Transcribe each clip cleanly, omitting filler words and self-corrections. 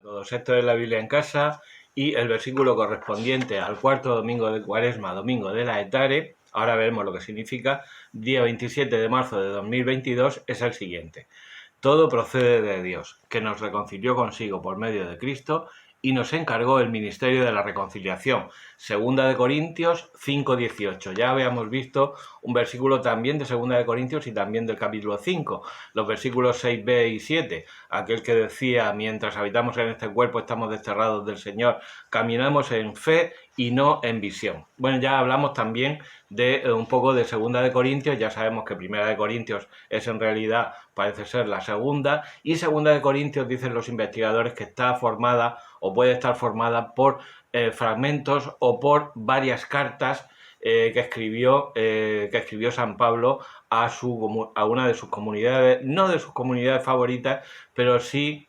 Todos, esto es la Biblia en casa y el versículo correspondiente al cuarto domingo de Cuaresma, domingo de la Etare, ahora veremos lo que significa, día 27 de marzo de 2022, es el siguiente. Todo procede de Dios, que nos reconcilió consigo por medio de Cristo y nos encargó el ministerio de la reconciliación. Segunda de Corintios 5:18. Ya habíamos visto un versículo también de Segunda de Corintios y también del capítulo 5, los versículos 6b y 7. Aquel que decía, mientras habitamos en este cuerpo estamos desterrados del Señor, caminamos en fe y no en visión. Bueno, ya hablamos también de un poco de Segunda de Corintios, ya sabemos que Primera de Corintios es en realidad, parece ser la segunda, y Segunda de Corintios dicen los investigadores que está formada o puede estar formada por fragmentos o por varias cartas que escribió San Pablo a una de sus comunidades, no de sus comunidades favoritas, pero sí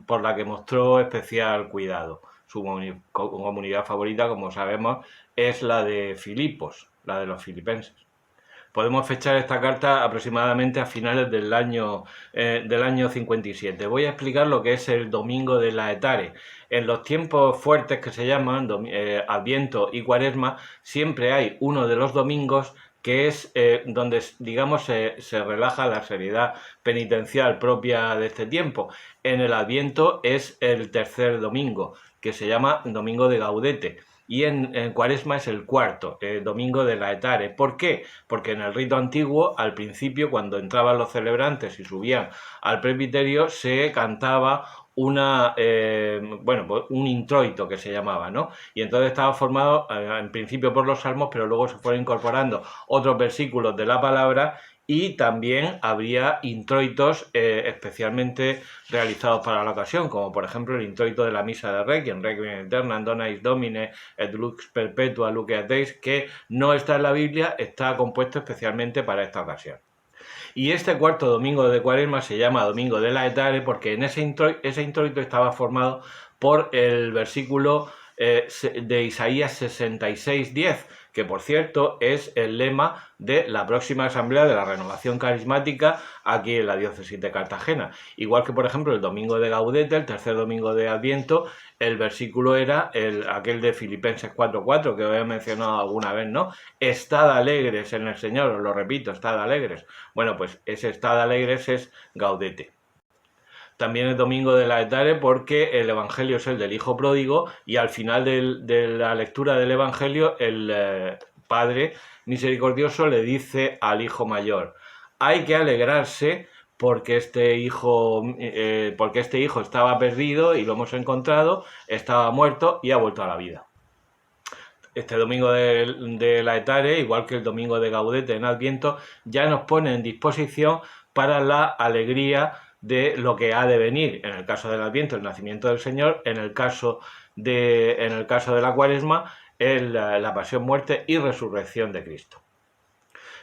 por la que mostró especial cuidado. Su comunidad favorita, como sabemos, es la de Filipos, la de los filipenses. Podemos fechar esta carta aproximadamente a finales del año 57. Voy a explicar lo que es el domingo de la Etare. En los tiempos fuertes que se llaman Adviento y Cuaresma, siempre hay uno de los domingos que es donde, digamos, se relaja la seriedad penitencial propia de este tiempo. En el Adviento es el tercer domingo, que se llama Domingo de Gaudete. Y en Cuaresma es el cuarto, domingo de la Etare. ¿Por qué? Porque en el rito antiguo, al principio, cuando entraban los celebrantes y subían al presbiterio, se cantaba pues un introito que se llamaba, ¿no? Y entonces estaba formado en principio por los salmos, pero luego se fueron incorporando otros versículos de la palabra y también habría introitos especialmente realizados para la ocasión, como por ejemplo el introito de la misa de Requiem, Requiem aeternam dona eis Domine et lux perpetua luceat eis, que no está en la Biblia, está compuesto especialmente para esta ocasión. Y este cuarto domingo de Cuaresma se llama Domingo de la Etare porque en ese introito estaba formado por el versículo de Isaías 66:10, que por cierto es el lema de la próxima asamblea de la Renovación Carismática aquí en la diócesis de Cartagena. Igual que por ejemplo el domingo de Gaudete, el tercer domingo de Adviento, el versículo era aquel de Filipenses 4:4 que os he mencionado alguna vez, ¿no? Estad alegres en el Señor, os lo repito, estad alegres. Bueno, pues ese estad alegres es Gaudete. También es domingo de la Etare porque el Evangelio es el del Hijo Pródigo y al final de la lectura del Evangelio el Padre misericordioso le dice al Hijo Mayor: hay que alegrarse porque este hijo estaba perdido y lo hemos estaba muerto y ha vuelto a la vida. Este domingo de la Etare, igual que el domingo de Gaudete en Adviento, ya nos pone en disposición para la alegría de lo que ha de venir. En el caso del Adviento, el nacimiento del Señor; en el caso de la Cuaresma, la pasión, muerte y resurrección de Cristo.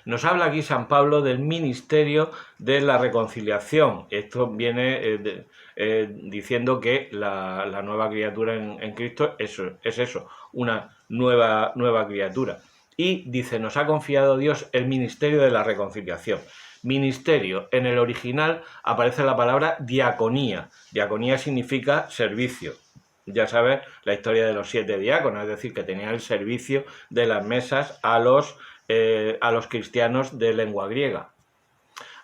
Nos habla aquí San Pablo del ministerio de la reconciliación. Esto viene diciendo que la nueva criatura en Cristo es eso, una nueva criatura. Y dice, nos ha confiado Dios el ministerio de la reconciliación. Ministerio, en el original aparece la palabra diaconía. Diaconía significa servicio. Ya sabes la historia de los 7 diáconos, es decir, que tenían el servicio de las mesas a los cristianos de lengua griega.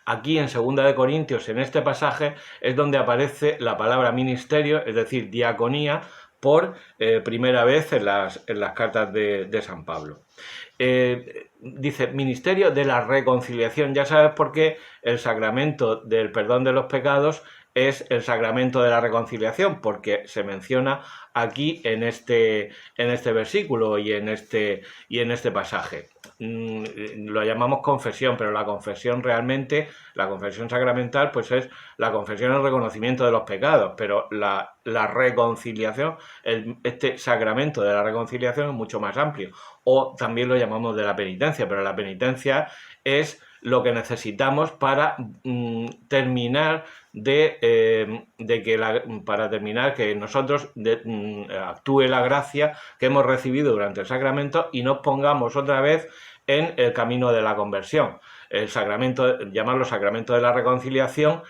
Aquí en 2 de Corintios, en este pasaje, es donde aparece la palabra ministerio, es decir, diaconía, por primera vez en las cartas de San Pablo. Dice, ministerio de la reconciliación. Ya sabes por qué el sacramento del perdón de los pecados es el sacramento de la reconciliación, porque se menciona aquí en este versículo y en este pasaje. Lo llamamos confesión, pero la confesión realmente, la confesión sacramental, pues es la confesión en reconocimiento de los pecados, pero la reconciliación, este sacramento de la reconciliación es mucho más amplio, o también lo llamamos de la penitencia, pero la penitencia es lo que necesitamos para terminar que nosotros actúe la gracia que hemos recibido durante el sacramento y nos pongamos otra vez en el camino de la conversión. El sacramento, llamarlo sacramento de la reconciliación,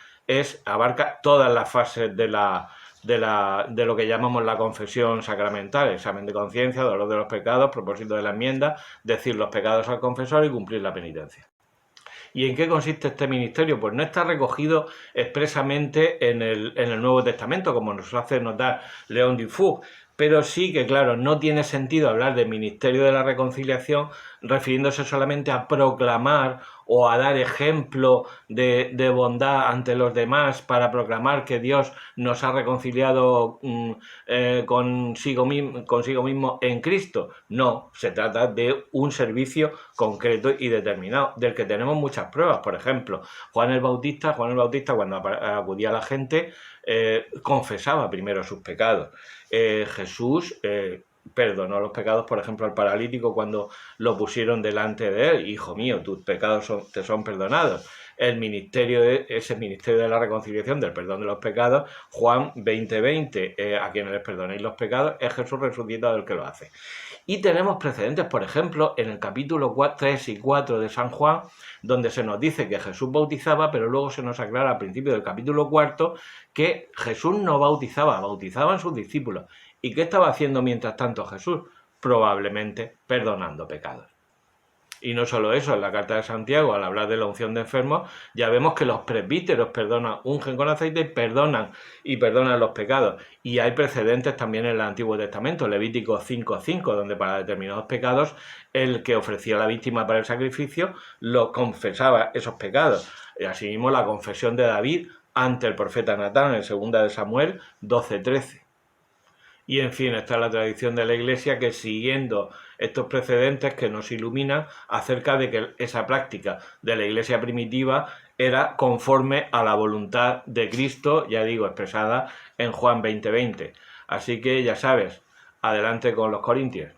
abarca todas las fases de lo que llamamos la confesión sacramental: examen de conciencia, dolor de los pecados, propósito de la enmienda, decir los pecados al confesor y cumplir la penitencia. ¿Y en qué consiste este ministerio? Pues no está recogido expresamente en el Nuevo Testamento, como nos hace notar León Dufour, pero sí que, claro, no tiene sentido hablar del ministerio de la reconciliación refiriéndose solamente a proclamar o a dar ejemplo de bondad ante los demás para proclamar que Dios nos ha reconciliado consigo mismo en Cristo. No, se trata de un servicio concreto y determinado, del que tenemos muchas pruebas. Por ejemplo, Juan el Bautista, cuando acudía a la gente, confesaba primero sus pecados. Jesús perdonó los pecados, por ejemplo, al paralítico cuando lo pusieron delante de él: hijo mío, tus pecados te son perdonados. Ese ministerio de la reconciliación, del perdón de los pecados, Juan 20:20, a quienes les perdonéis los pecados, es Jesús resucitado el que lo hace. Y tenemos precedentes, por ejemplo, en el capítulo 3 y 4 de San Juan, donde se nos dice que Jesús bautizaba, pero luego se nos aclara al principio del capítulo 4 que Jesús no bautizaba, bautizaban sus discípulos. ¿Y qué estaba haciendo mientras tanto Jesús? Probablemente perdonando pecados. Y no solo eso, en la carta de Santiago, al hablar de la unción de enfermos, ya vemos que los presbíteros ungen con aceite y perdonan los pecados. Y hay precedentes también en el Antiguo Testamento: Levítico 5:5, donde para determinados pecados el que ofrecía la víctima para el sacrificio lo confesaba esos pecados. Y asimismo la confesión de David ante el profeta Natán en 2 de Samuel 12:13. Y en fin, esta es la tradición de la Iglesia, que siguiendo estos precedentes que nos iluminan acerca de que esa práctica de la Iglesia primitiva era conforme a la voluntad de Cristo, ya digo, expresada en Juan 20:20. Así que ya sabes, adelante con los corintios.